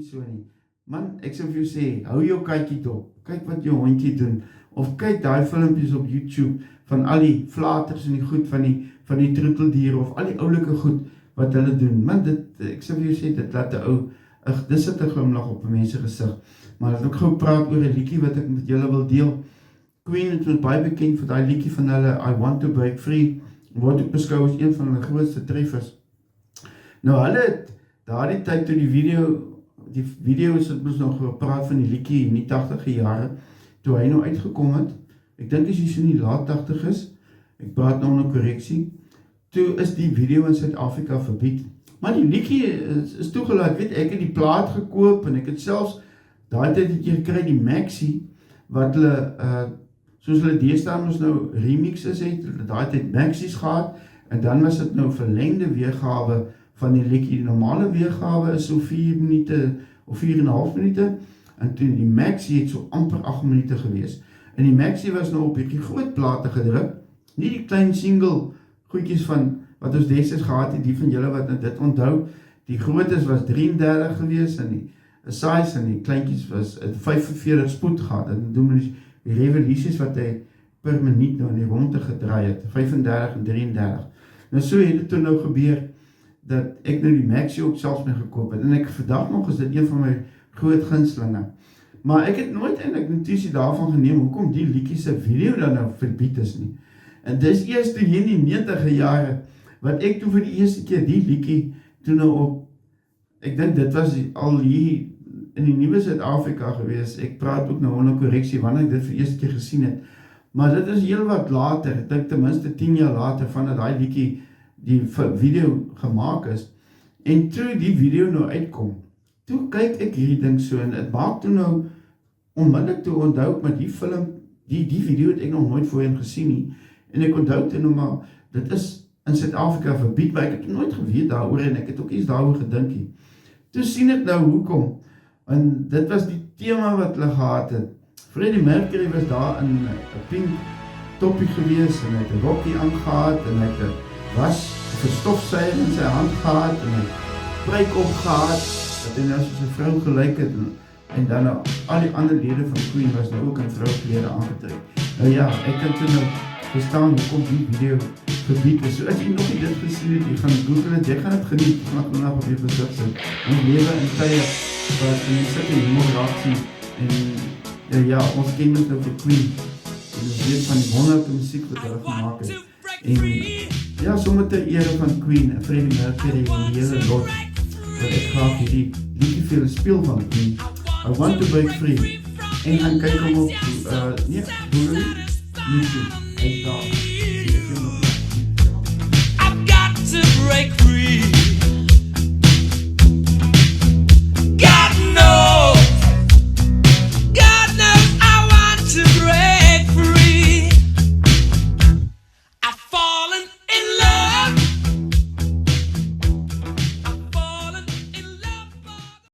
nie so nie. Man, ek sou vir jou sê, hou jou kykie dop, kyk wat jou hondjie doen, of kyk daai filmpjies op YouTube, van al die flaters en die goed van die troeteldiere, of al die oulike goed, wat hulle doen. Man, ek sou vir jou sê, dit laat die ou, dit sit 'n glimlag op 'n mens se gesig. Maar laat ek gou praat oor 'n liedjie wat ek met julle wil deel. Queen het ons baie bekend vir daai liedjie van hulle, I Want to Break Free, word ook beskou as een van hulle grootste treffers. Nou hulle het daardie tyd toe die video's het ons nog gepraat van die liedjie in die 80e jare, toe hy nou uitgekom het. Ek dink as hy so in die laat 80's, ek praat nou onder korreksie, toe is die video in Suid-Afrika verbied. Maar die liedjie is toegelaat, weet ek het die plaat gekoop en ek het selfs daai tyd het jy gekry die Maxi wat hulle soos hulle deesdae ons nou remixes het, daai tyd Maxi's gehad en dan was dit nou verlengde weergawe van die liedjie. Die normale weergawe is so 4 minute of 4,5 minute en toe die Maxi het so amper 8 minute gewees. En die Maxi was nou op hierdie groot plate gedruk, nie die klein single goedjies van wat ons destyds gehad het, die van julle wat dit onthou, die grootes was 33 gewees en die size en die kleintjies was 45 spoed gehad, en doen ons die revolusies wat hy per minuut nou in die ronde gedraai het, 35 en 33. Nou so het dit toe nou gebeur, dat ek nou die Maxi ook selfs mee gekoop het, en ek vandag nog is dit een van my groot gunstelinge. Maar ek het nooit eintlik notisie daarvan geneem, hoekom die liedjie se video dan nou verbied is nie. En dis eers toe hier in die 90e jare, wat ek toe vir die eerste keer die liedjie toe nou op, ek dink dit was al hier in die nuwe Suid-Afrika gewees, ek praat ook nou onder korreksie, wanneer ek dit vir eerste keer gesien het, maar dit is heel wat later, ek dink ten minste 10 jaar later, vandat die liedjie die video gemaakt is, en toe die video nou uitkom, toe kyk ek hierdie ding so, en het maak toe nou, onmiddellik toe onthou, maar die film, die video het ek nog nooit voorheen gesien nie, en ek onthou toe nou maar, dit is in Suid-Afrika verbied, maar ek het nooit geweet daaroor, en ek het ook iets daaroor gedink nie. Toe sien ek nou hoekom, en dit was die thema wat hulle gehad het. Freddie Mercury was daar in 'n pink toppie gewees, en hy het 'n rokkie aangehad, en hy het 'n was, of 'n stofsuier in sy hand gehad, en hy pruik opgehad, dat hy nou soos 'n vrou gelyk het, en dan nou, al die ander lede van Queen was nou ook in vrouklede aangetrek. Nou ja, ek kan toe nou verstaan, hoe kom die video verbied is. So as jy nog nie dit gesien het, jy gaan Google het, jy gaan het geniet, jy gaan vanaf op jy gesig sit. Ons lewe in tye, wat in die sitte humor raak sien, en ja, ons ken ons nou vir Queen, en ons weet van die wonderlijke muziek wat hulle gemaakt het, en ja, sommer ter ere van Queen, en Freddie Mercury, en die hele lot, wat ek graag hierdie liedjie vir julle speel van Queen, I Want to Break Free, en gaan kyk hom op, Google, YouTube, hy's daar, I've got to break free.